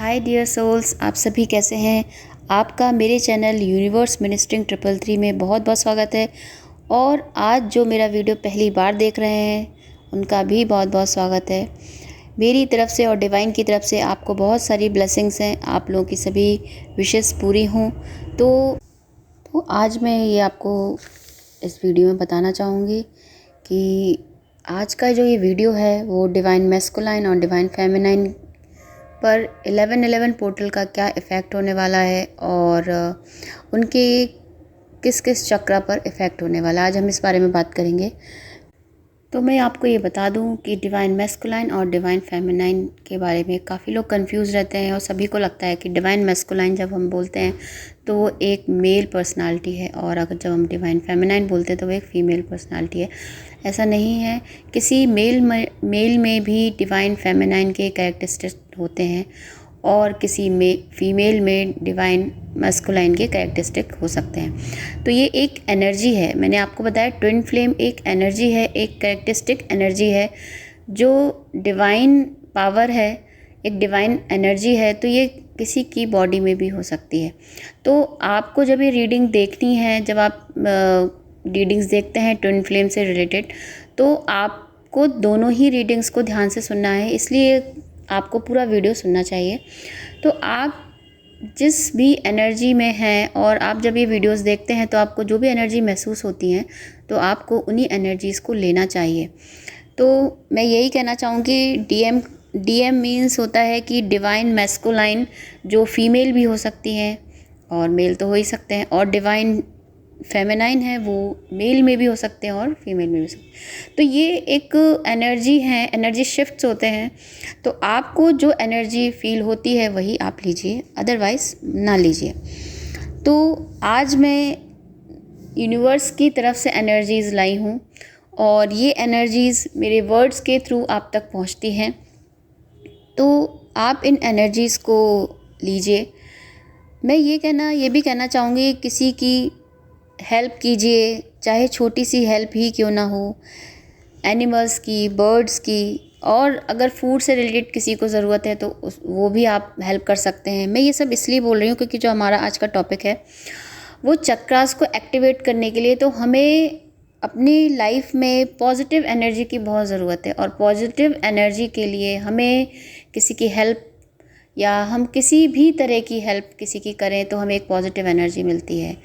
Hi dear souls, आप सभी कैसे हैं। आपका मेरे चैनल यूनिवर्स मिनिस्ट्रिंग 333 में बहुत बहुत स्वागत है। और आज जो मेरा वीडियो पहली बार देख रहे हैं उनका भी बहुत बहुत स्वागत है। मेरी तरफ से और डिवाइन की तरफ से आपको बहुत सारी ब्लेसिंग्स हैं। आप लोगों की सभी विशेस पूरी हों। तो आज मैं ये आपको इस वीडियो में बताना चाहूँगी कि आज का जो ये वीडियो है वो डिवाइन मैस्कुलाइन और डिवाइन फेमिनाइन पर 1111 पोर्टल का क्या इफ़ेक्ट होने वाला है और उनके किस किस चक्रा पर इफ़ेक्ट होने वाला है। आज हम इस बारे में बात करेंगे। तो मैं आपको ये बता दूं कि डिवाइन मैस्कुलाइन और डिवाइन फेमिनाइन के बारे में काफ़ी लोग कंफ्यूज रहते हैं और सभी को लगता है कि डिवाइन मैस्कुलाइन जब हम बोलते हैं तो वो एक मेल पर्सनालिटी है और अगर जब हम डिवाइन फेमिनाइन बोलते हैं तो वो एक फ़ीमेल पर्सनालिटी है। ऐसा नहीं है। किसी मेल में भी डिवाइन फेमिनाइन के कैरेक्टरिस्टिक्स होते हैं और किसी फीमेल में डिवाइन मैस्कुलाइन के कैरेक्टरिस्टिक हो सकते हैं। तो ये एक एनर्जी है। मैंने आपको बताया ट्विन फ्लेम एक एनर्जी है, एक कैरेक्टरिस्टिक एनर्जी है जो डिवाइन पावर है, एक डिवाइन एनर्जी है। तो ये किसी की बॉडी में भी हो सकती है। तो आपको जब ये रीडिंग देखनी है, जब आप रीडिंग्स देखते हैं ट्विन फ्लेम से रिलेटेड, तो आपको दोनों ही रीडिंग्स को ध्यान से सुनना है, इसलिए आपको पूरा वीडियो सुनना चाहिए। तो आप जिस भी एनर्जी में हैं और आप जब ये वीडियोस देखते हैं तो आपको जो भी एनर्जी महसूस होती हैं तो आपको उन्हीं एनर्जीज़ को लेना चाहिए। तो मैं यही कहना चाहूँगी, डीएम मीन्स होता है कि डिवाइन मैस्कुलाइन, जो फीमेल भी हो सकती हैं और मेल तो हो ही सकते हैं, और डिवाइन फेमिनाइन है वो मेल में भी हो सकते हैं और फीमेल में भी हो सकते हैं। तो ये एक एनर्जी है, एनर्जी शिफ्ट्स होते हैं। तो आपको जो एनर्जी फील होती है वही आप लीजिए, अदरवाइज़ ना लीजिए। तो आज मैं यूनिवर्स की तरफ से एनर्जीज़ लाई हूँ और ये एनर्जीज़ मेरे वर्ड्स के थ्रू आप तक पहुँचती हैं। तो आप इन एनर्जीज़ को लीजिए। मैं ये भी कहना चाहूँगी, किसी की हेल्प कीजिए, चाहे छोटी सी हेल्प ही क्यों ना हो, एनिमल्स की, बर्ड्स की, और अगर फूड से रिलेटेड किसी को ज़रूरत है तो वो भी आप हेल्प कर सकते हैं। मैं ये सब इसलिए बोल रही हूँ क्योंकि जो हमारा आज का टॉपिक है वो चक्रास को एक्टिवेट करने के लिए, तो हमें अपनी लाइफ में पॉजिटिव एनर्जी की बहुत ज़रूरत है। और पॉजिटिव एनर्जी के लिए हमें किसी की हेल्प या हम किसी भी तरह की हेल्प किसी की करें तो हमें एक पॉजिटिव एनर्जी मिलती है।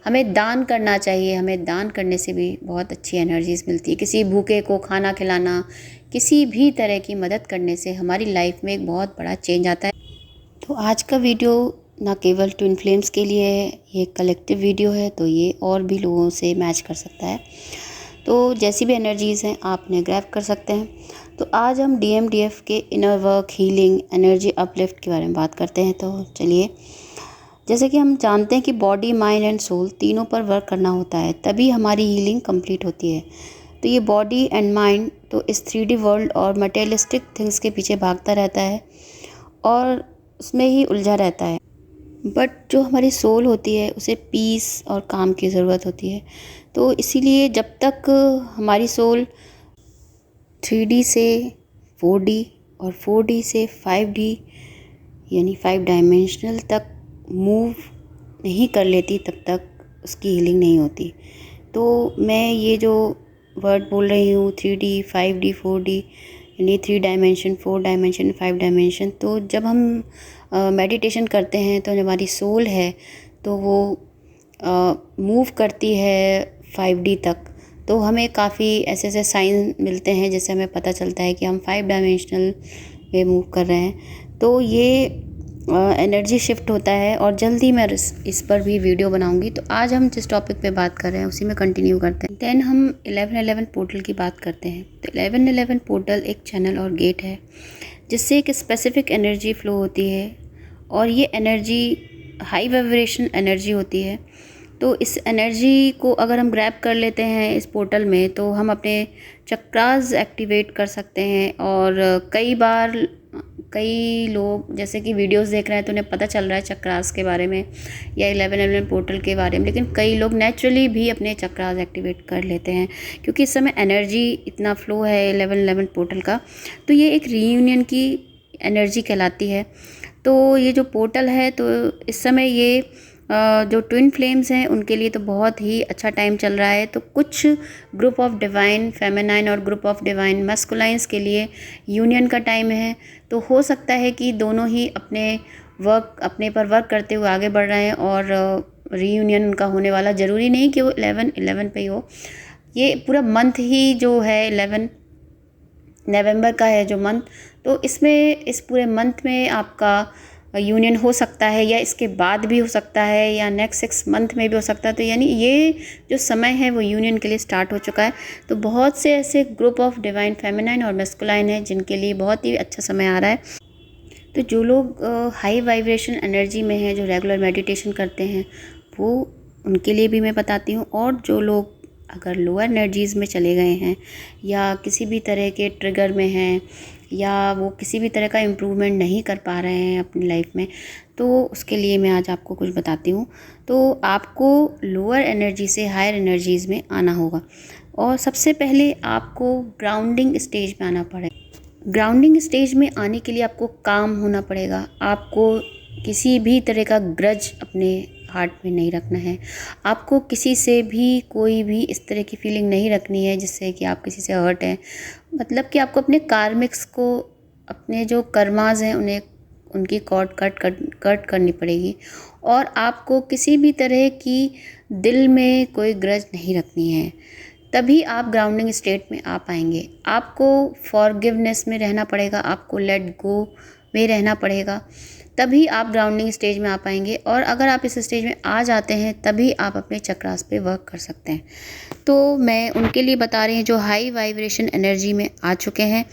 हमें दान करना चाहिए, हमें दान करने से भी बहुत अच्छी एनर्जीज़ मिलती है। किसी भूखे को खाना खिलाना, किसी भी तरह की मदद करने से हमारी लाइफ में एक बहुत बड़ा चेंज आता है। तो आज का वीडियो ना केवल ट्विन फ्लेम्स के लिए है, ये कलेक्टिव वीडियो है, तो ये और भी लोगों से मैच कर सकता है। तो जैसी भी एनर्जीज़ हैं आप उन्हें ग्रैब कर सकते हैं। तो आज हम DMDF के inner work, healing, energy uplift के बारे में बात करते हैं। तो चलिए, जैसे कि हम जानते हैं कि बॉडी, माइंड एंड सोल तीनों पर वर्क करना होता है, तभी हमारी हीलिंग कंप्लीट होती है। तो ये बॉडी एंड माइंड तो इस 3D वर्ल्ड और मटेरियलिस्टिक थिंग्स के पीछे भागता रहता है और उसमें ही उलझा रहता है। बट जो हमारी सोल होती है उसे पीस और काम की ज़रूरत होती है। तो इसीलिए जब तक हमारी सोल 3D से 4D और 4D से 5D यानी 5 डायमेंशनल तक मूव नहीं कर लेती, तब तक उसकी हीलिंग नहीं होती। तो मैं ये जो वर्ड बोल रही हूँ 3D, 5D, 4D यानी 3 डायमेंशन, 4 डायमेंशन, 5 डायमेंशन, तो जब हम मेडिटेशन करते हैं तो हमारी सोल है तो वो मूव करती है 5D तक। तो हमें काफ़ी ऐसे ऐसे साइन मिलते हैं जिससे हमें पता चलता है कि हम 5 डायमेंशनल में मूव कर रहे हैं। तो ये एनर्जी शिफ्ट होता है और जल्दी मैं इस पर भी वीडियो बनाऊंगी। तो आज हम जिस टॉपिक पे बात कर रहे हैं उसी में कंटिन्यू करते हैं। देन हम 1111 पोर्टल की बात करते हैं। तो 1111 पोर्टल एक चैनल और गेट है जिससे एक स्पेसिफिक एनर्जी फ्लो होती है और ये एनर्जी हाई वाइब्रेशन एनर्जी होती है। तो इस एनर्जी को अगर हम ग्रैब कर लेते हैं इस पोर्टल में तो हम अपने चक्रास एक्टिवेट कर सकते हैं। और कई लोग जैसे कि वीडियोस देख रहे हैं तो उन्हें पता चल रहा है चक्रास के बारे में या 1111 पोर्टल के बारे में, लेकिन कई लोग नेचुरली भी अपने चक्रास एक्टिवेट कर लेते हैं क्योंकि इस समय एनर्जी इतना फ्लो है 1111 पोर्टल का। तो ये एक रीयूनियन की एनर्जी कहलाती है। तो ये जो पोर्टल है, तो इस समय ये जो ट्विन फ्लेम्स हैं उनके लिए तो बहुत ही अच्छा टाइम चल रहा है। तो कुछ ग्रुप ऑफ डिवाइन फेमिनाइन और ग्रुप ऑफ डिवाइन मस्कुलाइंस के लिए यूनियन का टाइम है। तो हो सकता है कि दोनों ही अपने पर वर्क करते हुए आगे बढ़ रहे हैं और रीयूनियन उनका होने वाला, ज़रूरी नहीं कि वो 11/11 पे ही हो। ये पूरा मंथ ही जो है 11 नवंबर का है जो मंथ, तो इसमें इस पूरे मंथ में आपका यूनियन हो सकता है, या इसके बाद भी हो सकता है, या नेक्स्ट 6 मंथ में भी हो सकता है। तो यानी ये जो समय है वो यूनियन के लिए स्टार्ट हो चुका है। तो बहुत से ऐसे ग्रुप ऑफ डिवाइन फेमिनाइन और मैस्कुलाइन हैं जिनके लिए बहुत ही अच्छा समय आ रहा है। तो जो लोग हाई वाइब्रेशन एनर्जी में हैं, जो रेगुलर मेडिटेशन करते हैं, वो उनके लिए भी मैं बताती हूँ। और जो लोग अगर लोअर एनर्जीज़ में चले गए हैं, या किसी भी तरह के ट्रिगर में हैं, या वो किसी भी तरह का इम्प्रूवमेंट नहीं कर पा रहे हैं अपनी लाइफ में, तो उसके लिए मैं आज आपको कुछ बताती हूँ। तो आपको लोअर एनर्जी से हायर एनर्जीज़ में आना होगा, और सबसे पहले आपको ग्राउंडिंग स्टेज में आना पड़ेगा। ग्राउंडिंग स्टेज में आने के लिए आपको काम होना पड़ेगा। आपको किसी भी तरह का ग्रज अपने हार्ट में नहीं रखना है। आपको किसी से भी कोई भी इस तरह की फीलिंग नहीं रखनी है जिससे कि आप किसी से हर्ट हैं। मतलब कि आपको अपने कार्मिक्स को, अपने जो कर्माज हैं उन्हें, उनकी कॉर्ड कट करनी पड़ेगी। और आपको किसी भी तरह की दिल में कोई ग्रज नहीं रखनी है, तभी आप ग्राउंडिंग स्टेट में आ पाएंगे। आपको फॉरगिवनेस में रहना पड़ेगा, आपको लेट गो में रहना पड़ेगा, तभी आप ग्राउंडिंग स्टेज में आ पाएंगे। और अगर आप इस स्टेज में आ जाते हैं तभी आप अपने चक्रास पे वर्क कर सकते हैं। तो मैं उनके लिए बता रही हूँ जो हाई वाइब्रेशन एनर्जी में आ चुके हैं,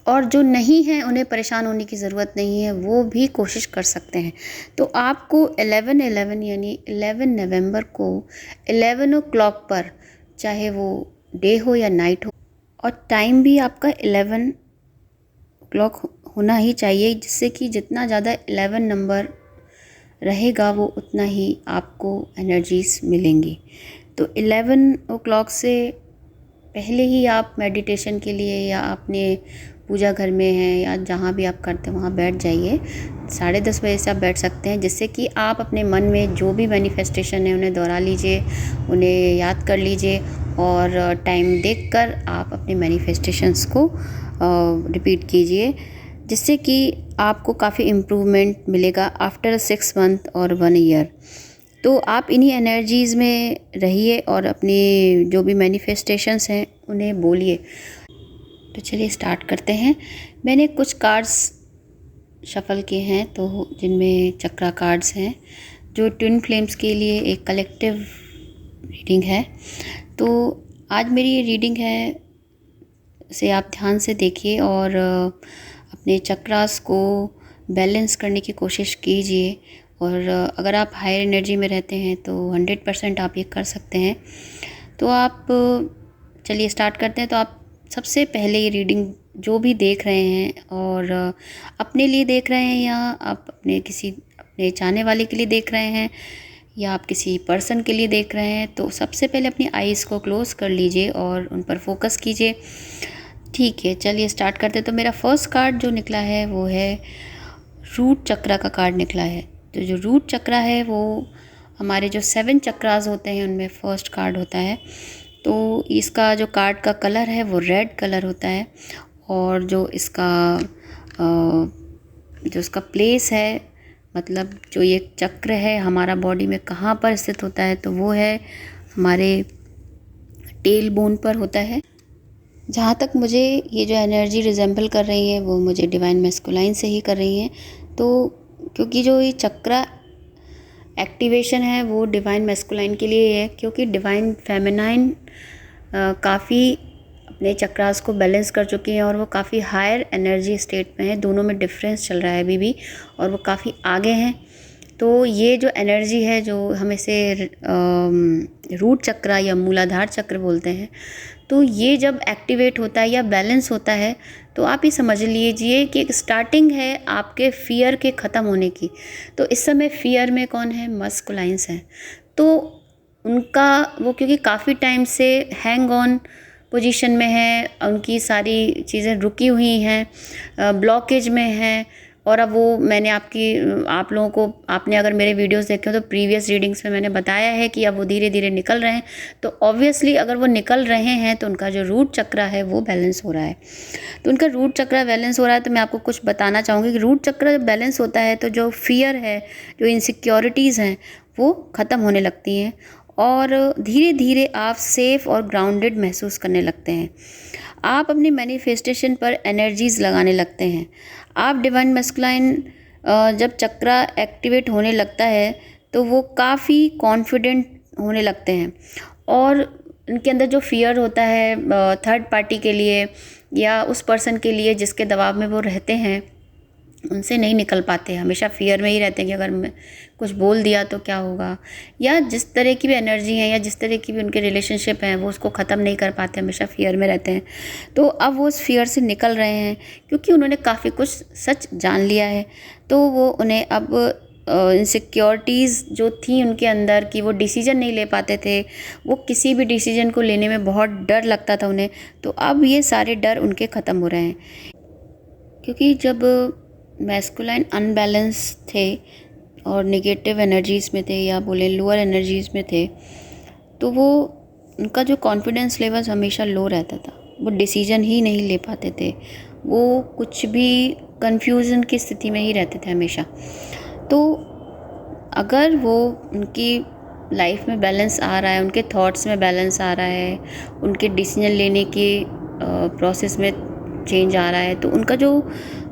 और जो नहीं हैं उन्हें परेशान होने की ज़रूरत नहीं है, वो भी कोशिश कर सकते हैं। तो आपको 11/11 यानी 11 नवंबर को 11 o'clock पर, चाहे वो डे हो या नाइट हो, और टाइम भी आपका 11 o'clock होना ही चाहिए, जिससे कि जितना ज़्यादा 11 नंबर रहेगा वो उतना ही आपको एनर्जीज मिलेंगी। तो 11 o'clock से पहले ही आप मेडिटेशन के लिए, या अपने पूजा घर में हैं या जहाँ भी आप करते हैं वहाँ बैठ जाइए। 10:30 बजे से आप बैठ सकते हैं, जिससे कि आप अपने मन में जो भी मैनिफेस्टेशन है उन्हें दोहरा लीजिए, उन्हें याद कर लीजिए, और टाइम देखकर आप अपने मैनिफेस्टेशंस को रिपीट कीजिए, जिससे कि आपको काफ़ी इम्प्रूवमेंट मिलेगा आफ्टर 6 मंथ और 1 ईयर। तो आप इन्हीं एनर्जीज़ में रहिए और अपनी जो भी मैनिफेस्टेशंस हैं उन्हें बोलिए। तो चलिए स्टार्ट करते हैं। मैंने कुछ कार्ड्स शफ़ल किए हैं, तो जिनमें चक्रा कार्ड्स हैं, जो ट्विन फ्लेम्स के लिए एक कलेक्टिव रीडिंग है। तो आज मेरी ये रीडिंग है, इसे आप ध्यान से देखिए और अपने चक्रास को बैलेंस करने की कोशिश कीजिए। और अगर आप हायर एनर्जी में रहते हैं तो 100% आप ये कर सकते हैं। तो आप चलिए स्टार्ट करते हैं। तो आप सबसे पहले ये रीडिंग जो भी देख रहे हैं, और अपने लिए देख रहे हैं, या आप अपने चाहने वाले के लिए देख रहे हैं, या आप किसी पर्सन के लिए देख रहे हैं, तो सबसे पहले अपनी आईज़ को क्लोज़ कर लीजिए और उन पर फोकस कीजिए। ठीक है, चलिए स्टार्ट करते हैं। तो मेरा फर्स्ट कार्ड जो निकला है वो है रूट चक्रा का कार्ड निकला है। तो जो रूट चक्रा है वो हमारे जो 7 चक्रास होते हैं उनमें फर्स्ट कार्ड होता है। तो इसका जो कार्ड का कलर है वो रेड कलर होता है, और जो इसका प्लेस है, मतलब जो ये चक्र है हमारा बॉडी में कहाँ पर स्थित होता है, तो वो है हमारे टेल बोन पर होता है। जहाँ तक मुझे ये जो एनर्जी रिजेंबल कर रही है वो मुझे डिवाइन मैस्कुलाइन से ही कर रही हैं। तो क्योंकि जो ये चक्रा एक्टिवेशन है वो डिवाइन मैस्कुलाइन के लिए है, क्योंकि डिवाइन फेमिनाइन काफ़ी अपने चक्रास को बैलेंस कर चुकी हैं और वो काफ़ी हायर एनर्जी स्टेट में है। दोनों में डिफरेंस चल रहा है अभी भी, और वो काफ़ी आगे हैं। तो ये जो एनर्जी है, जो हम इसे रूट चक्रा या मूलाधार चक्र बोलते हैं, तो ये जब एक्टिवेट होता है या बैलेंस होता है, तो आप ये समझ लीजिए कि एक स्टार्टिंग है आपके फियर के ख़त्म होने की। तो इस समय फियर में कौन है? मस्कुलाइंस हैं। तो उनका वो क्योंकि काफ़ी टाइम से हैंग ऑन पोजीशन में है, उनकी सारी चीज़ें रुकी हुई हैं, ब्लॉकेज में हैं, और अब वो मैंने आप लोगों को, आपने अगर मेरे वीडियोस देखे हो तो प्रीवियस रीडिंग्स में मैंने बताया है कि अब वो धीरे धीरे निकल रहे हैं। तो ऑब्वियसली अगर वो निकल रहे हैं तो उनका जो रूट चक्र है वो बैलेंस हो रहा है। तो उनका रूट चक्र बैलेंस हो रहा है तो मैं आपको कुछ बताना चाहूँगी कि रूट चक्र बैलेंस होता है तो जो फियर है, जो इनसिक्योरिटीज़ हैं, वो ख़त्म होने लगती हैं और धीरे धीरे आप सेफ़ और ग्राउंडेड महसूस करने लगते हैं। आप अपनी मैनिफेस्टेशन पर एनर्जीज़ लगाने लगते हैं। आप डिवाइन मैस्कुलाइन जब चक्रा एक्टिवेट होने लगता है तो वो काफ़ी कॉन्फिडेंट होने लगते हैं और उनके अंदर जो फियर होता है थर्ड पार्टी के लिए या उस पर्सन के लिए जिसके दबाव में वो रहते हैं, उनसे नहीं निकल पाते। हमेशा फियर में ही रहते हैं कि अगर मैं कुछ बोल दिया तो क्या होगा, या जिस तरह की भी एनर्जी है या जिस तरह की भी उनके रिलेशनशिप हैं वो उसको ख़त्म नहीं कर पाते, हमेशा फियर में रहते हैं। तो अब वो उस फियर से निकल रहे हैं क्योंकि उन्होंने काफ़ी कुछ सच जान लिया है। तो वो उन्हें अब इनसिक्योरिटीज़ जो थी उनके अंदर कि वो डिसीजन नहीं ले पाते थे, वो किसी भी डिसीजन को लेने में बहुत डर लगता था उन्हें, तो अब ये सारे डर उनके ख़त्म हो रहे हैं। क्योंकि जब मैस्कुलाइन अनबैलेंस थे और नेगेटिव एनर्जीज़ में थे या बोले लोअर एनर्जीज़ में थे, तो वो उनका जो कॉन्फिडेंस लेवल्स हमेशा लो रहता था। वो डिसीजन ही नहीं ले पाते थे, वो कुछ भी कंफ्यूजन की स्थिति में ही रहते थे हमेशा। तो अगर वो उनकी लाइफ में बैलेंस आ रहा है, उनके थॉट्स में बैलेंस आ रहा है, उनके डिसीजन लेने के प्रोसेस में चेंज आ रहा है, तो उनका जो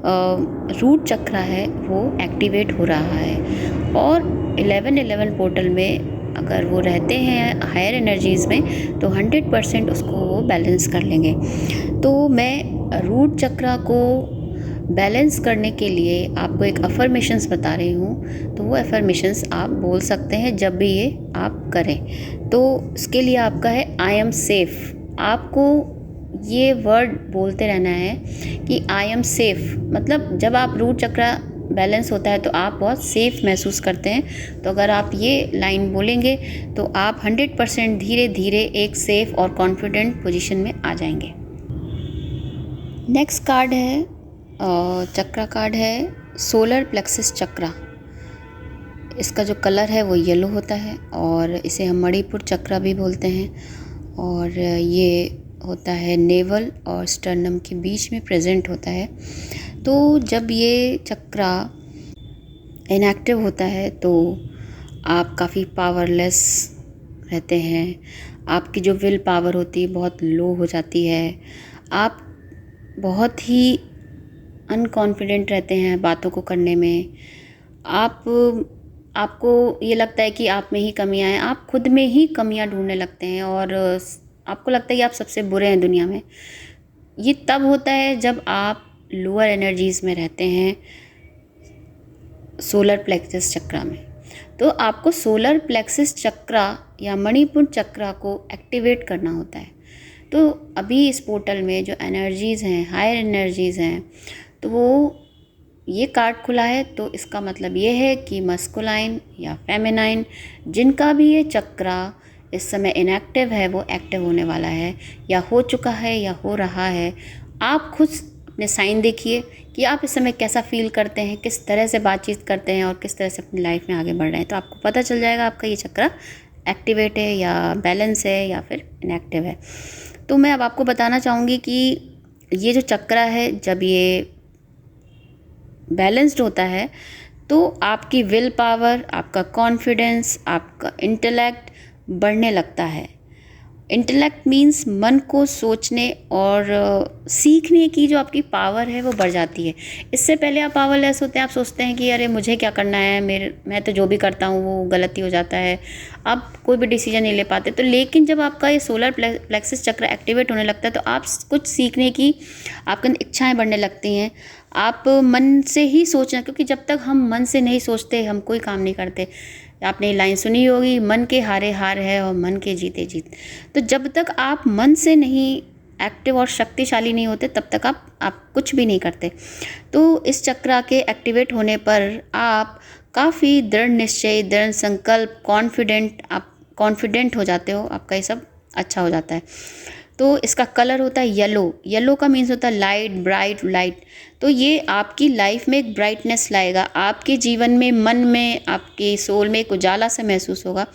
रूट चक्र है वो एक्टिवेट हो रहा है। और 1111 पोर्टल में अगर वो रहते हैं हायर एनर्जीज़ में तो 100% उसको वो बैलेंस कर लेंगे। तो मैं रूट चक्र को बैलेंस करने के लिए आपको एक अफर्मेशंस बता रही हूँ, तो वो अफर्मेशंस आप बोल सकते हैं जब भी ये आप करें। तो इसके लिए आपका है आई एम सेफ़। आपको ये वर्ड बोलते रहना है कि आई एम सेफ़, मतलब जब आप रूट चक्र बैलेंस होता है तो आप बहुत सेफ़ महसूस करते हैं। तो अगर आप ये लाइन बोलेंगे तो आप 100% धीरे धीरे एक सेफ़ और कॉन्फिडेंट पोजीशन में आ जाएंगे। नेक्स्ट कार्ड है चक्रा कार्ड है सोलर प्लेक्सस चक्रा। इसका जो कलर है वो येलो होता है और इसे हम मणिपुर चक्रा भी बोलते हैं और ये होता है नेवल और स्टर्नम के बीच में प्रेजेंट होता है। तो जब ये चक्रा इनएक्टिव होता है तो आप काफ़ी पावरलेस रहते हैं, आपकी जो विल पावर होती है बहुत लो हो जाती है, आप बहुत ही अनकॉन्फिडेंट रहते हैं बातों को करने में, आपको ये लगता है कि आप में ही कमियां हैं, आप खुद में ही कमियां ढूंढने लगते हैं और आपको लगता है कि आप सबसे बुरे हैं दुनिया में। ये तब होता है जब आप लोअर एनर्जीज़ में रहते हैं सोलर प्लेक्सस चक्रा में। तो आपको सोलर प्लेक्सस चक्रा या मणिपुर चक्रा को एक्टिवेट करना होता है। तो अभी इस पोर्टल में जो एनर्जीज़ हैं, हायर एनर्जीज़ हैं, तो वो ये कार्ड खुला है तो इसका मतलब ये है कि मस्कुलाइन या फेमिनाइन जिनका भी ये चक्रा इस समय इनएक्टिव है वो एक्टिव होने वाला है या हो चुका है या हो रहा है। आप खुद अपने साइन देखिए कि आप इस समय कैसा फील करते हैं, किस तरह से बातचीत करते हैं और किस तरह से अपनी लाइफ में आगे बढ़ रहे हैं। तो आपको पता चल जाएगा आपका ये चक्रा एक्टिवेट है या बैलेंस है या फिर इनएक्टिव है। तो मैं अब आपको बताना चाहूँगी कि ये जो चक्रा है जब ये बैलेंस्ड होता है तो आपकी विल पावर, आपका कॉन्फिडेंस, आपका इंटेलेक्ट बढ़ने लगता है। इंटेलेक्ट मीन्स मन को सोचने और सीखने की जो आपकी पावर है वो बढ़ जाती है। इससे पहले आप पावरलेस होते हैं, आप सोचते हैं कि अरे मुझे क्या करना है, मैं तो जो भी करता हूँ वो गलती हो जाता है, आप कोई भी डिसीजन नहीं ले पाते। तो लेकिन जब आपका ये सोलर प्लेक्सस चक्र एक्टिवेट होने लगता है तो आप कुछ सीखने की आपके अंदर इच्छाएँ बढ़ने लगती हैं। आप मन से ही सोचना, क्योंकि जब तक हम मन से नहीं सोचते हम कोई काम नहीं करते। आपने ये लाइन सुनी होगी, मन के हारे हार है और मन के जीते जीत। तो जब तक आप मन से नहीं एक्टिव और शक्तिशाली नहीं होते तब तक आप कुछ भी नहीं करते। तो इस चक्रा के एक्टिवेट होने पर आप काफ़ी दृढ़ निश्चय, दृढ़ संकल्प, आप कॉन्फिडेंट हो जाते हो, आपका ये सब अच्छा हो जाता है। तो इसका कलर होता है येलो। येलो का मीन्स होता है लाइट, ब्राइट लाइट। तो ये आपकी लाइफ में एक ब्राइटनेस लाएगा, आपके जीवन में, मन में, आपके सोल में एक उजाला सा महसूस होगा।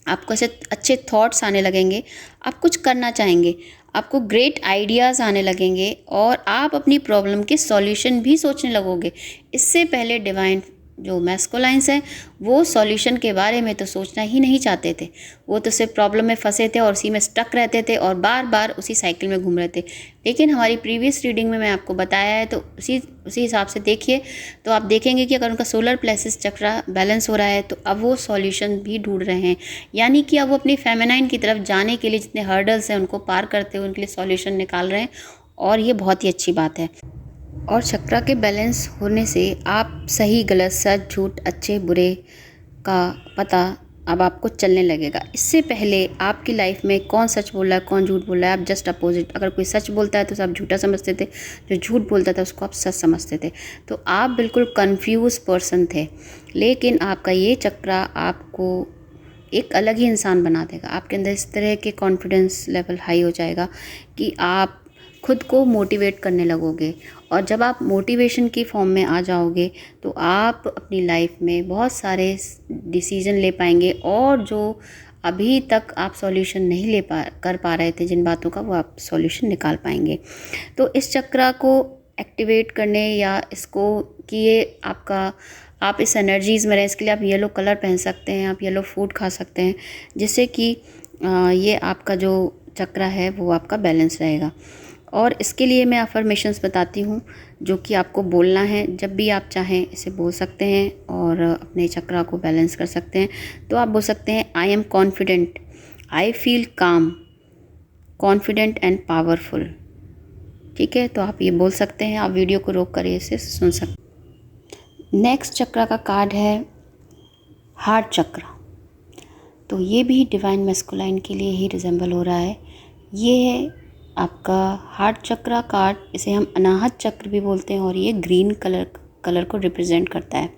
आपको ऐसे अच्छे थॉट्स आने लगेंगे, आप कुछ करना चाहेंगे, आपको ग्रेट आइडियाज़ आने लगेंगे और आप अपनी प्रॉब्लम के सॉल्यूशन भी सोचने लगोगे। इससे पहले डिवाइन जो मैस्कुलाइंस हैं वो सॉल्यूशन के बारे में तो सोचना ही नहीं चाहते थे। वो तो सिर्फ प्रॉब्लम में फंसे थे और उसी में स्टक रहते थे और बार बार उसी साइकिल में घूम रहे थे। लेकिन हमारी प्रीवियस रीडिंग में मैं आपको बताया है, तो उसी हिसाब से देखिए तो आप देखेंगे कि अगर उनका सोलर प्लेक्सस चक्रा बैलेंस हो रहा है तो अब वो सॉल्यूशन भी ढूंढ रहे हैं। यानी कि अब वो अपनी फेमिनाइन की तरफ जाने के लिए जितने हर्डल्स हैं उनको पार करते हुए उनके लिए सॉल्यूशन निकाल रहे हैं, और ये बहुत ही अच्छी बात है। और चक्रा के बैलेंस होने से आप सही गलत, सच झूठ, अच्छे बुरे का पता अब आपको चलने लगेगा। इससे पहले आपकी लाइफ में कौन सच बोल रहा है, कौन झूठ बोल रहा है, आप जस्ट अपोजिट। अगर कोई सच बोलता है तो आप झूठा समझते थे, जो झूठ बोलता था उसको आप सच समझते थे। तो आप बिल्कुल कंफ्यूज पर्सन थे। लेकिन आपका ये चक्रा आपको एक अलग ही इंसान बना देगा। आपके अंदर इस तरह के कॉन्फिडेंस लेवल हाई हो जाएगा कि आप खुद को मोटिवेट करने लगोगे। और जब आप मोटिवेशन की फॉर्म में आ जाओगे तो आप अपनी लाइफ में बहुत सारे डिसीजन ले पाएंगे, और जो अभी तक आप सॉल्यूशन नहीं कर पा रहे थे जिन बातों का, वो आप सॉल्यूशन निकाल पाएंगे। तो इस चक्रा को एक्टिवेट करने या इसको कि ये आप इस एनर्जीज़ में रहें, इसके लिए आप येलो कलर पहन सकते हैं, आप येलो फूड खा सकते हैं, जिससे कि ये आपका जो चक्रा है वो आपका बैलेंस रहेगा। और इसके लिए मैं अफर्मेशंस बताती हूँ जो कि आपको बोलना है। जब भी आप चाहें इसे बोल सकते हैं और अपने चक्रा को बैलेंस कर सकते हैं। तो आप बोल सकते हैं, I am confident, I feel काम, कॉन्फिडेंट एंड पावरफुल। ठीक है, तो आप ये बोल सकते हैं। आप वीडियो को रोक कर इसे सुन सकते हैं। नेक्स्ट चक्रा का कार्ड है हार्ट चक्रा। तो ये भी डिवाइन मैस्कुलाइन के लिए ही रिजेंबल हो रहा है। ये है आपका हार्ट चक्रा कार्ड, इसे हम अनाहत चक्र भी बोलते हैं, और ये ग्रीन कलर को रिप्रेजेंट करता है।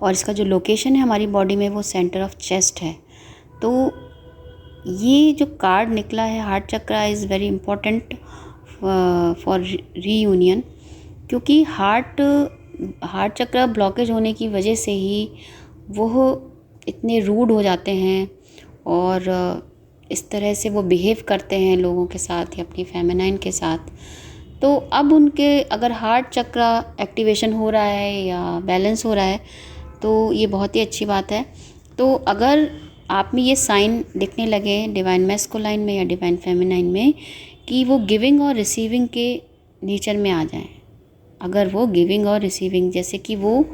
और इसका जो लोकेशन है हमारी बॉडी में वो सेंटर ऑफ चेस्ट है। तो ये जो कार्ड निकला है heart chakra is very important for reunion, क्योंकि हार्ट चक्रा ब्लॉकेज होने की वजह से ही वो इतने रूड हो जाते हैं और इस तरह से वो बिहेव करते हैं लोगों के साथ या अपनी फेमिनाइन के साथ। तो अब उनके अगर हार्ट चक्रा एक्टिवेशन हो रहा है या बैलेंस हो रहा है तो ये बहुत ही अच्छी बात है। तो अगर आप में ये साइन दिखने लगे डिवाइन मैस्कुलाइन में या डिवाइन फेमिनाइन में कि वो गिविंग और रिसीविंग के नेचर में आ जाएं, अगर वो गिविंग और रिसीविंग, जैसे कि वो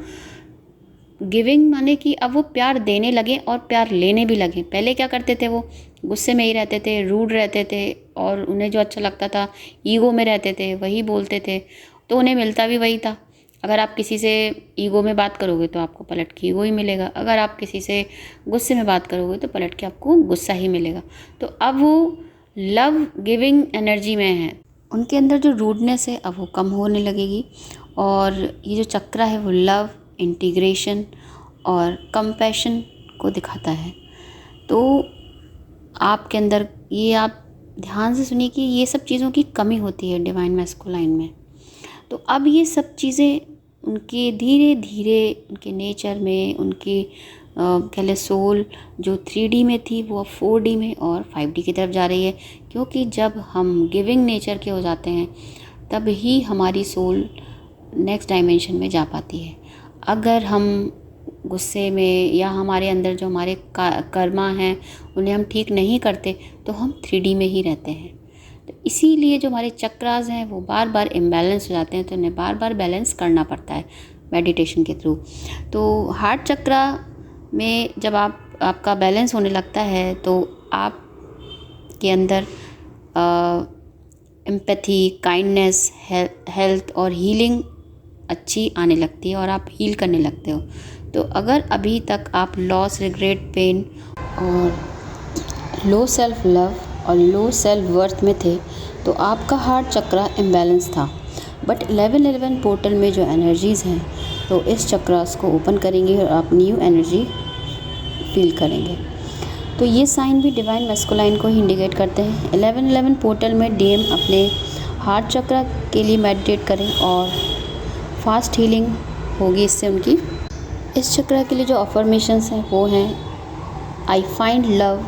गिविंग माने कि अब वो प्यार देने लगे और प्यार लेने भी लगे। पहले क्या करते थे, वो गुस्से में ही रहते थे, रूड रहते थे, और उन्हें जो अच्छा लगता था ईगो में रहते थे, वही बोलते थे, तो उन्हें मिलता भी वही था। अगर आप किसी से ईगो में बात करोगे तो आपको पलट के ईगो ही मिलेगा, अगर आप किसी से गुस्से में बात करोगे तो पलट के आपको गुस्सा ही मिलेगा। तो अब वो लव गिविंग एनर्जी में है, उनके अंदर जो रूडनेस है अब वो कम होने लगेगी। और ये जो चक्रा है वो लव, इंटीग्रेशन और कंपैशन को दिखाता है। तो आपके अंदर ये, आप ध्यान से सुनिए कि ये सब चीज़ों की कमी होती है डिवाइन मैस्कुलाइन में। तो अब ये सब चीज़ें उनके धीरे धीरे उनके नेचर में, उनकी कह लें सोल जो 3D में थी वो अब 4D में और 5D की तरफ जा रही है। क्योंकि जब हम गिविंग नेचर के हो जाते हैं तब ही हमारी सोल नेक्स्ट डायमेंशन में जा पाती है। अगर हम गुस्से में या हमारे अंदर जो हमारे कर्मा हैं उन्हें हम ठीक नहीं करते तो हम 3D में ही रहते हैं। तो इसीलिए जो हमारे चक्रास हैं वो बार बार इम्बैलेंस हो जाते हैं, तो उन्हें बार बार बैलेंस करना पड़ता है मेडिटेशन के थ्रू। तो हार्ट चक्रा में जब आपका बैलेंस होने लगता है तो आप के अंदर एम्पैथी, काइंडनेस, हेल्थ और हीलिंग अच्छी आने लगती है और आप हील करने लगते हो। तो अगर अभी तक आप लॉस, रिग्रेट, पेन और लो सेल्फ लव और लो सेल्फ वर्थ में थे तो आपका हार्ट चक्रा इम्बैलेंस था। बट 1111 पोर्टल में जो एनर्जीज़ हैं तो इस चक्रास को ओपन करेंगे और आप न्यू एनर्जी फील करेंगे। तो ये साइन भी डिवाइन मैस्कुलाइन को ही इंडिकेट करते हैं। 1111 पोर्टल में डीएम अपने हार्ट चक्र के लिए मेडिटेट करें और फास्ट हीलिंग होगी इससे उनकी। इस चक्र के लिए जो अफर्मेशंस हैं वो हैं, I find love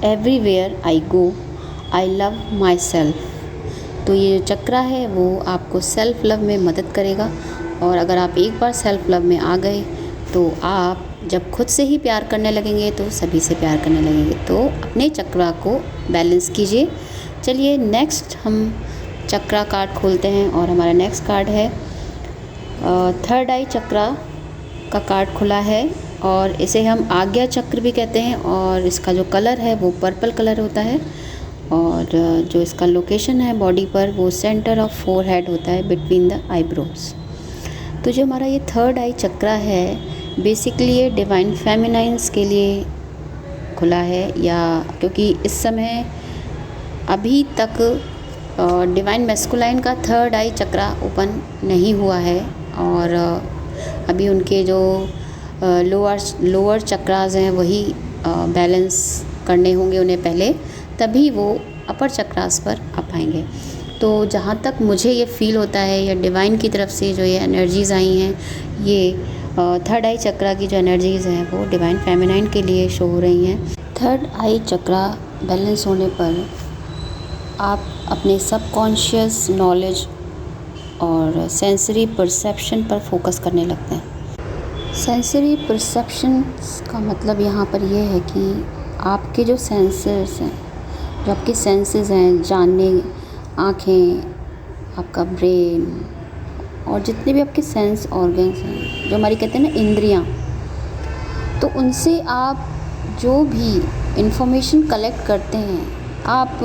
everywhere I go, I love my self. तो ये जो चक्र है वो आपको सेल्फ़ लव में मदद करेगा, और अगर आप एक बार सेल्फ़ लव में आ गए तो आप जब खुद से ही प्यार करने लगेंगे तो सभी से प्यार करने लगेंगे। तो अपने चक्र को बैलेंस कीजिए। चलिए नेक्स्ट हम चक्र कार्ड खोलते हैं, और हमारा नेक्स्ट कार्ड है थर्ड आई चक्र का कार्ड खुला है, और इसे हम आज्ञा चक्र भी कहते हैं, और इसका जो कलर है वो पर्पल कलर होता है, और जो इसका लोकेशन है बॉडी पर वो सेंटर ऑफ फोरहेड होता है बिटवीन द आईब्रोज। तो जो हमारा ये थर्ड आई चक्र है बेसिकली ये डिवाइन फेमिनाइंस के लिए खुला है, या क्योंकि इस समय अभी तक डिवाइन मैस्कुलाइन का थर्ड आई चक्र ओपन नहीं हुआ है, और अभी उनके जो लोअर चक्रास हैं वही बैलेंस करने होंगे उन्हें पहले, तभी वो अपर चक्रास पर आ पाएंगे। तो जहाँ तक मुझे ये फ़ील होता है या डिवाइन की तरफ से जो ये एनर्जीज़ आई हैं, ये थर्ड आई चक्र की जो एनर्जीज़ हैं वो डिवाइन फेमिनाइन के लिए शो हो रही हैं। थर्ड आई चक्र बैलेंस होने पर आप अपने सबकॉन्शियस नॉलेज और सेंसरी परसेप्शन पर फोकस करने लगते हैं। सेंसरी परसेप्शन का मतलब यहाँ पर यह है कि आपके जो सेंसर्स हैं, जो आपके सेंसेस हैं, जानने, आँखें, आपका ब्रेन और जितने भी आपके सेंस ऑर्गन्स हैं, जो हमारी कहते हैं ना इंद्रियाँ, तो उनसे आप जो भी इंफॉर्मेशन कलेक्ट करते हैं, आप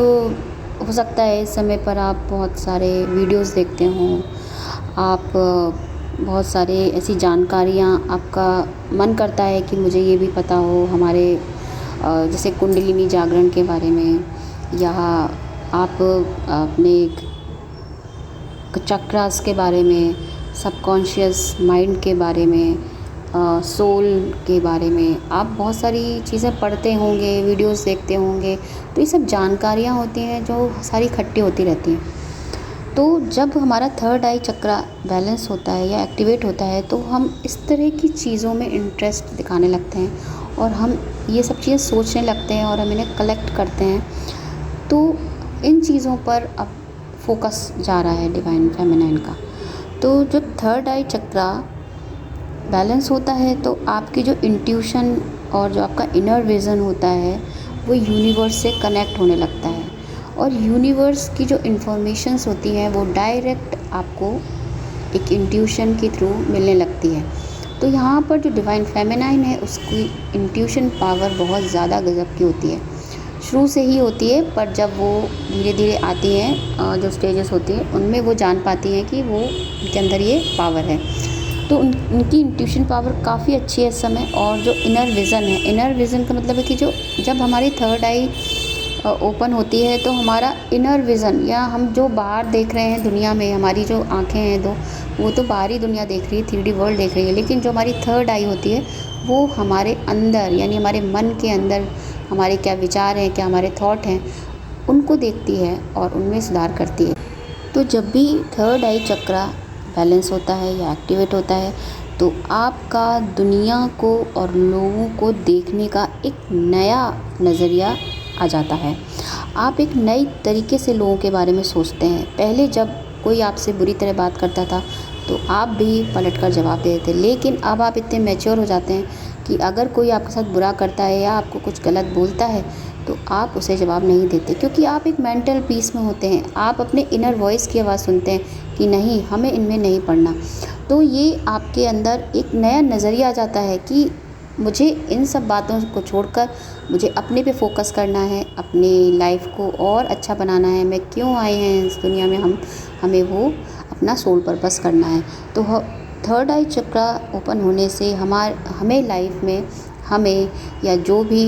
हो सकता है इस समय पर आप बहुत सारे वीडियोस देखते हों, आप बहुत सारे ऐसी जानकारियाँ, आपका मन करता है कि मुझे ये भी पता हो हमारे जैसे कुंडलिनी जागरण के बारे में, या आप अपने चक्रास के बारे में, सबकॉन्शियस माइंड के बारे में, सोल के बारे में आप बहुत सारी चीज़ें पढ़ते होंगे, वीडियोस देखते होंगे। तो ये सब जानकारियाँ होती हैं जो सारी इकट्ठी होती रहती हैं। तो जब हमारा थर्ड आई चक्र बैलेंस होता है या एक्टिवेट होता है तो हम इस तरह की चीज़ों में इंटरेस्ट दिखाने लगते हैं, और हम ये सब चीज़ें सोचने लगते हैं, और हम इन्हें कलेक्ट करते हैं। तो इन चीज़ों पर अब फोकस जा रहा है डिवाइन फेमिनाइन का। तो जब थर्ड आई चक्र बैलेंस होता है तो आपकी जो इंट्यूशन और जो आपका इनर विज़न होता है वो यूनिवर्स से कनेक्ट होने लगता है, और यूनिवर्स की जो इन्फॉर्मेशंस होती हैं वो डायरेक्ट आपको एक इंट्यूशन के थ्रू मिलने लगती है। तो यहाँ पर जो डिवाइन फेमिनाइन है उसकी इंट्यूशन पावर बहुत ज़्यादा गज़ब की होती है, शुरू से ही होती है, पर जब वो धीरे धीरे आती हैं जो स्टेजेस होती हैं उनमें वो जान पाती हैं कि वो उनके अंदर ये पावर है। तो उनकी इंट्यूशन पावर काफ़ी अच्छी है इस समय। और जो इनर विज़न है, इनर विज़न का मतलब है कि जो जब हमारी थर्ड आई ओपन होती है तो हमारा इनर विज़न, या हम जो बाहर देख रहे हैं दुनिया में, हमारी जो आँखें हैं दो, वो तो बाहरी दुनिया देख रही है, 3D वर्ल्ड देख रही है, लेकिन जो हमारी थर्ड आई होती है वो हमारे अंदर, यानी हमारे मन के अंदर हमारे क्या विचार हैं, क्या हमारे थॉट हैं, उनको देखती है और उनमें सुधार करती है। तो जब भी थर्ड आई चक्र बैलेंस होता है या एक्टिवेट होता है तो आपका दुनिया को और लोगों को देखने का एक नया नज़रिया आ जाता है। आप एक नई तरीके से लोगों के बारे में सोचते हैं। पहले जब कोई आपसे बुरी तरह बात करता था तो आप भी पलट कर जवाब दे देते, लेकिन अब आप इतने मैच्योर हो जाते हैं कि अगर कोई आपके साथ बुरा करता है या आपको कुछ गलत बोलता है तो आप उसे जवाब नहीं देते, क्योंकि आप एक मेंटल पीस में होते हैं। आप अपने इनर वॉइस की आवाज़ सुनते हैं कि नहीं, हमें इनमें नहीं पड़ना। तो ये आपके अंदर एक नया नज़रिया आ जाता है कि मुझे इन सब बातों को छोड़कर मुझे अपने पे फोकस करना है, अपनी लाइफ को और अच्छा बनाना है। मैं क्यों आए हैं इस दुनिया में, हमें वो अपना सोल पर्पस करना है। तो थर्ड आई चक्र ओपन होने से हमें लाइफ में, हमें या जो भी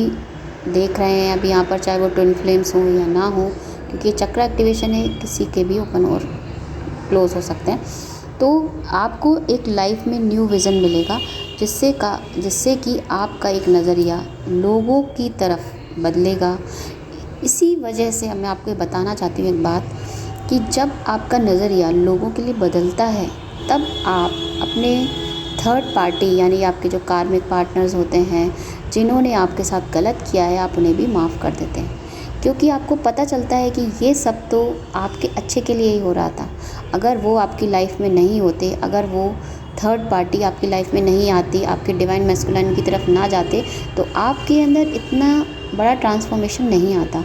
देख रहे हैं अभी यहाँ पर, चाहे वो ट्विन फ्लेम्स हो या ना हो, क्योंकि चक्र एक्टिवेशन है, किसी के भी ओपन और क्लोज हो सकते हैं। तो आपको एक लाइफ में न्यू विज़न मिलेगा जिससे कि आपका एक नज़रिया लोगों की तरफ बदलेगा। इसी वजह से मैं आपको बताना चाहती हूँ एक बात कि जब आपका नज़रिया लोगों के लिए बदलता है तब आप अपने थर्ड पार्टी यानी आपके जो कार्मिक पार्टनर्स होते हैं जिन्होंने आपके साथ गलत किया है, आप उन्हें भी माफ़ कर देते हैं, क्योंकि आपको पता चलता है कि ये सब तो आपके अच्छे के लिए ही हो रहा था। अगर वो आपकी लाइफ में नहीं होते, अगर वो थर्ड पार्टी आपकी लाइफ में नहीं आती, आपके डिवाइन मैस्कुलिन की तरफ ना जाते, तो आपके अंदर इतना बड़ा ट्रांसफॉर्मेशन नहीं आता।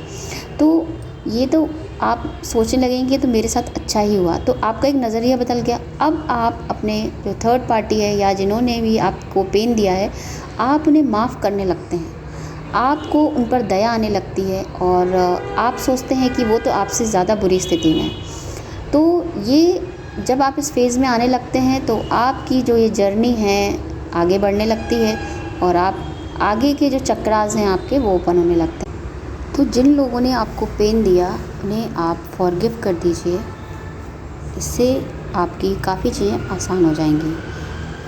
तो ये तो आप सोचने लगेंगे तो मेरे साथ अच्छा ही हुआ, तो आपका एक नज़रिया बदल गया। अब आप अपने जो थर्ड पार्टी है या जिन्होंने भी आपको पेन दिया है, आप उन्हें माफ़ करने लगते हैं, आपको उन पर दया आने लगती है और आप सोचते हैं कि वो तो आपसे ज़्यादा बुरी स्थिति में है। तो ये जब आप इस फेज़ में आने लगते हैं तो आपकी जो ये जर्नी है आगे बढ़ने लगती है और आप आगे के जो चक्रास हैं आपके वो ओपन होने लगते हैं। तो जिन लोगों ने आपको पेन दिया उन्हें आप फॉरगिव कर दीजिए, इससे आपकी काफ़ी चीज़ें आसान हो जाएंगी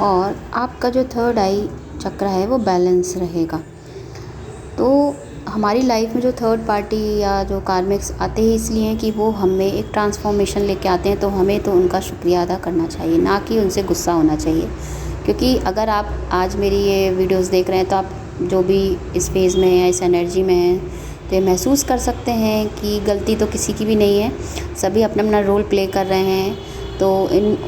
और आपका जो थर्ड आई चक्र है वो बैलेंस रहेगा। तो हमारी लाइफ में जो थर्ड पार्टी या जो कार्मिक्स आते ही इसलिए हैं कि वो हमें एक ट्रांसफॉर्मेशन लेके आते हैं, तो हमें तो उनका शुक्रिया अदा करना चाहिए, ना कि उनसे गुस्सा होना चाहिए। क्योंकि अगर आप आज मेरी ये वीडियोस देख रहे हैं तो आप जो भी इस फेज़ में हैं, इस एनर्जी में हैं, तो ये महसूस कर सकते हैं कि गलती तो किसी की भी नहीं है, सभी अपना अपना रोल प्ले कर रहे हैं। तो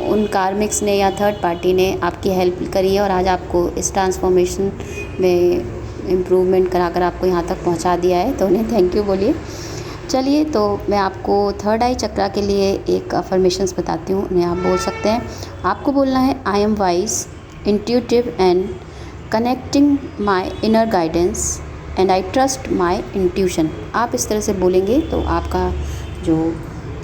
उन कार्मिक्स ने या थर्ड पार्टी ने आपकी हेल्प करी है और आज आपको इस ट्रांसफॉर्मेशन में इम्प्रूवमेंट करा कर आपको यहाँ तक पहुँचा दिया है, तो उन्हें थैंक यू बोलिए। चलिए, तो मैं आपको थर्ड आई चक्रा के लिए एक अफर्मेशंस बताती हूँ, उन्हें आप बोल सकते हैं। आपको बोलना है I M wise, intuitive and connecting my inner guidance and I trust my intuition. आप इस तरह से बोलेंगे तो आपका जो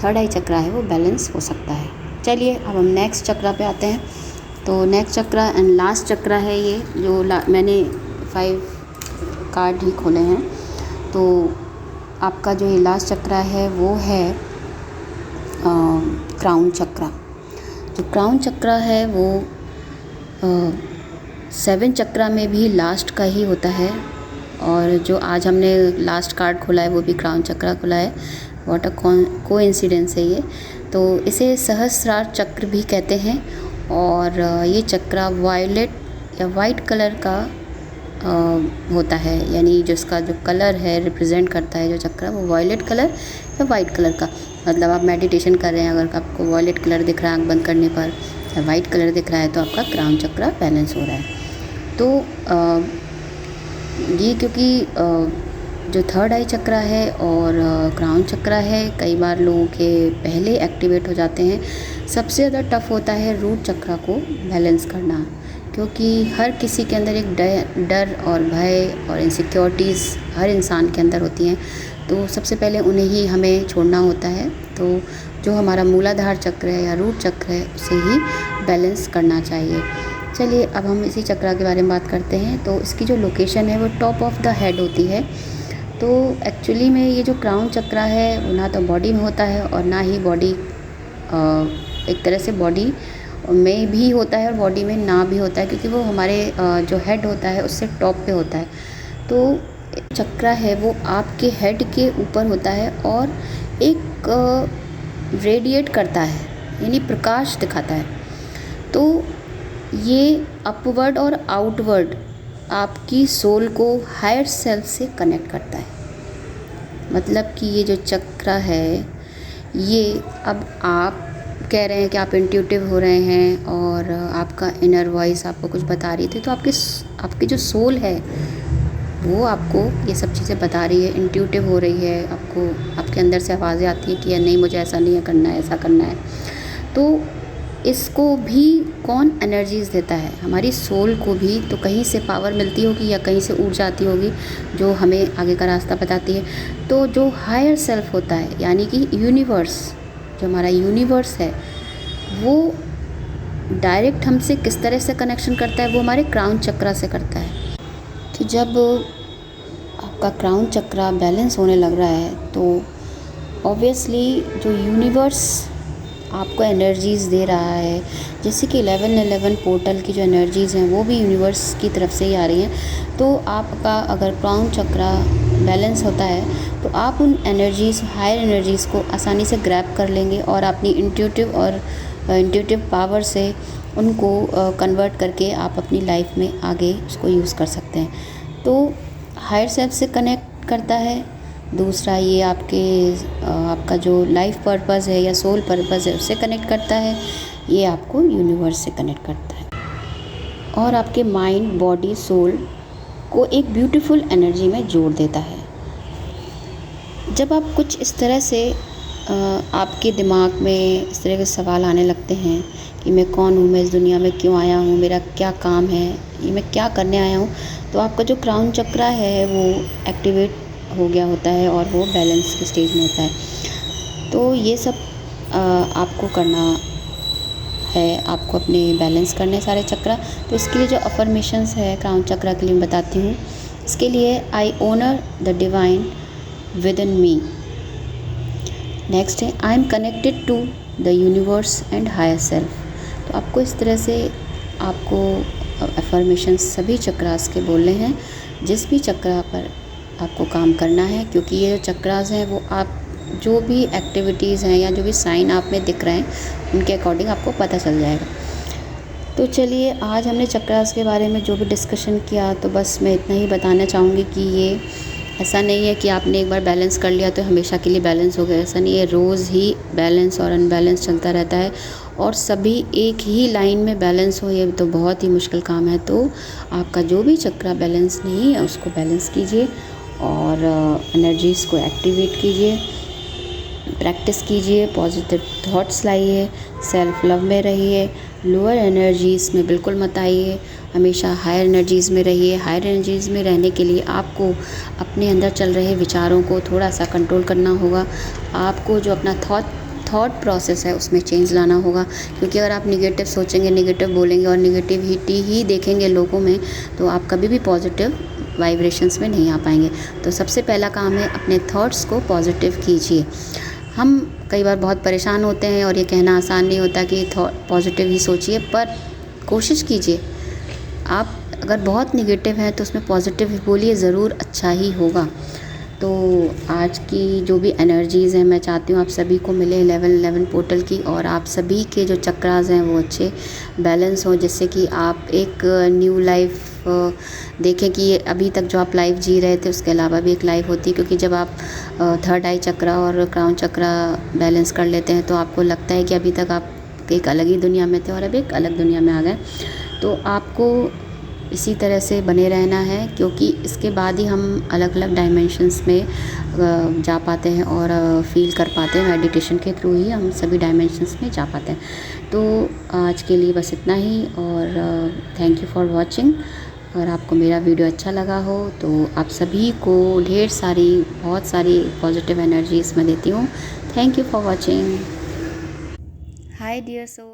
थर्ड आई चक्रा है वो बैलेंस हो सकता है। चलिए, अब हम नेक्स्ट चक्रा पे आते हैं। तो नेक्स्ट चक्रा एंड लास्ट चक्रा है ये, जो मैंने 5 कार्ड ही खोले हैं। तो आपका जो ये लास्ट चक्रा है वो है क्राउन चक्रा। जो क्राउन चक्रा है वो 7 चक्रा में भी लास्ट का ही होता है और जो आज हमने लास्ट कार्ड खोला है वो भी क्राउन चक्रा खोला है। व्हाट अ कोइंसिडेंस है ये। तो इसे सहस्रार चक्र भी कहते हैं और ये चक्रा वायलेट या वाइट कलर का होता है, यानी जिसका जो कलर है रिप्रेजेंट करता है जो चक्र वो वायलेट कलर या वाइट कलर का। मतलब आप मेडिटेशन कर रहे हैं, अगर आपको वायलेट कलर दिख रहा है आँख बंद करने पर या वाइट कलर दिख रहा है तो आपका क्राउन चक्र बैलेंस हो रहा है। तो ये क्योंकि जो थर्ड आई चक्रा है और क्राउन चक्रा है कई बार लोगों के पहले एक्टिवेट हो जाते हैं। सबसे ज़्यादा टफ़ होता है रूट चक्रा को बैलेंस करना, क्योंकि हर किसी के अंदर एक डर और भय और इनसिक्योरिटीज़ हर इंसान के अंदर होती हैं। तो सबसे पहले उन्हें ही हमें छोड़ना होता है। तो जो हमारा मूलाधार चक्र है या रूट चक्र है उसे ही बैलेंस करना चाहिए। चलिए, अब हम इसी चक्रा के बारे में बात करते हैं। तो इसकी जो लोकेशन है वो टॉप ऑफ द हेड होती है। तो एक्चुअली में ये जो क्राउन चक्रा है वो ना तो बॉडी में होता है और ना ही बॉडी एक तरह से बॉडी में भी होता है और बॉडी में ना भी होता है, क्योंकि वो हमारे जो हेड होता है उससे टॉप पे होता है। तो चक्रा है वो आपके हेड के ऊपर होता है और एक रेडिएट करता है, यानी प्रकाश दिखाता है। तो ये अपवर्ड और आउटवर्ड आपकी सोल को हायर सेल्फ से कनेक्ट करता है। मतलब कि ये जो चक्रा है ये, अब आप कह रहे हैं कि आप इंट्यूटिव हो रहे हैं और आपका इनर वॉइस आपको कुछ बता रही थी, तो आपकी जो सोल है वो आपको ये सब चीज़ें बता रही है, इंट्यूटिव हो रही है। आपको आपके अंदर से आवाज़ें आती हैं कि नहीं मुझे ऐसा नहीं करना है, ऐसा करना है। तो इसको भी कौन एनर्जीज़ देता है? हमारी सोल को भी तो कहीं से पावर मिलती होगी या कहीं से ऊर्जा आती होगी जो हमें आगे का रास्ता बताती है। तो जो हायर सेल्फ होता है यानी कि यूनिवर्स, जो हमारा यूनिवर्स है वो डायरेक्ट हमसे किस तरह से कनेक्शन करता है? वो हमारे क्राउन चक्रा से करता है। तो जब आपका क्राउन चक्रा बैलेंस होने लग रहा है तो ऑब्वियसली जो यूनिवर्स आपको एनर्जीज़ दे रहा है, जैसे कि 1111 पोर्टल की जो एनर्जीज़ हैं वो भी यूनिवर्स की तरफ से ही आ रही हैं। तो आपका अगर क्राउन चक्रा बैलेंस होता है तो आप उन एनर्जीज़, हायर एनर्जीज़ को आसानी से ग्रैब कर लेंगे और अपनी इंट्यूटिव पावर से उनको कन्वर्ट करके आप अपनी लाइफ में आगे उसको यूज़ कर सकते हैं। तो हायर सेल्फ से कनेक्ट करता है। दूसरा ये आपका जो लाइफ पर्पस है या सोल पर्पस है उससे कनेक्ट करता है। ये आपको यूनिवर्स से कनेक्ट करता है और आपके माइंड, बॉडी, सोल को एक ब्यूटीफुल एनर्जी में जोड़ देता है। जब आप कुछ इस तरह से आपके दिमाग में इस तरह के सवाल आने लगते हैं कि मैं कौन हूँ, मैं इस दुनिया में क्यों आया हूँ, मेरा क्या काम है, ये मैं क्या करने आया हूँ, तो आपका जो क्राउन चक्रा है वो एक्टिवेट हो गया होता है और वो बैलेंस के स्टेज में होता है। तो ये सब आपको करना है, आपको अपने बैलेंस करने सारे चक्रा। तो इसके लिए जो अफर्मेशंस है क्राउन चक्रा के लिए मैं बताती हूँ। इसके लिए I honour the divine within me. Next है I am connected to the universe and higher self. तो आपको इस तरह से आपको अफर्मेशन सभी चक्रास के बोलने हैं, जिस भी चक्रा पर आपको काम करना है, क्योंकि ये जो चक्रास हैं वो आप जो भी एक्टिविटीज़ हैं या जो भी साइन आप में दिख रहे हैं उनके अकॉर्डिंग आपको पता चल जाएगा। तो चलिए, आज हमने चक्रास के बारे में जो भी डिस्कशन किया, तो बस मैं इतना ही बताना चाहूँगी कि ये ऐसा नहीं है कि आपने एक बार बैलेंस कर लिया तो हमेशा के लिए बैलेंस हो गया, ऐसा नहीं है। रोज़ ही बैलेंस और अनबैलेंस चलता रहता है और सभी एक ही लाइन में बैलेंस हो, ये तो बहुत ही मुश्किल काम है। तो आपका जो भी चक्रा बैलेंस नहीं है उसको बैलेंस कीजिए और एनर्जीज़ को एक्टिवेट कीजिए, प्रैक्टिस कीजिए, पॉजिटिव थॉट्स लाइए, सेल्फ लव में रहिए, लोअर एनर्जीज़ में बिल्कुल मत आइए, हमेशा हायर एनर्जीज़ में रहिए। हायर एनर्जीज़ में रहने के लिए आपको अपने अंदर चल रहे विचारों को थोड़ा सा कंट्रोल करना होगा। आपको जो अपना थॉट प्रोसेस है उसमें चेंज लाना होगा, क्योंकि अगर आप निगेटिव सोचेंगे, निगेटिव बोलेंगे और निगेटिविटी ही देखेंगे लोगों में, तो आप कभी भी पॉजिटिव वाइब्रेशंस में नहीं आ पाएंगे। तो सबसे पहला काम है अपने थॉट्स को पॉजिटिव कीजिए। हम कई बार बहुत परेशान होते हैं और ये कहना आसान नहीं होता कि पॉजिटिव ही सोचिए, पर कोशिश कीजिए। आप अगर बहुत निगेटिव हैं तो उसमें पॉजिटिव ही बोलिए, ज़रूर अच्छा ही होगा। तो आज की जो भी एनर्जीज़ हैं मैं चाहती हूँ आप सभी को मिले 1111 पोर्टल की, और आप सभी के जो चक्रास हैं वो अच्छे बैलेंस हों, जिससे कि आप एक न्यू लाइफ देखें कि ये अभी तक जो आप लाइफ जी रहे थे उसके अलावा भी एक लाइफ होती है। क्योंकि जब आप थर्ड आई चक्रा और क्राउन चक्रा बैलेंस कर लेते हैं तो आपको लगता है कि अभी तक आप एक अलग ही दुनिया में थे और अब एक अलग दुनिया में आ गए। तो आपको इसी तरह से बने रहना है, क्योंकि इसके बाद ही हम अलग अलग डायमेंशंस में जा पाते हैं और फील कर पाते हैं। मेडिटेशन के थ्रू ही हम सभी डायमेंशंस में जा पाते हैं। तो आज के लिए बस इतना ही, और थैंक यू फॉर वॉचिंग। अगर आपको मेरा वीडियो अच्छा लगा हो तो आप सभी को बहुत सारी पॉजिटिव एनर्जीज़ मैं देती हूँ। Thank you for watching. Hi dear soul.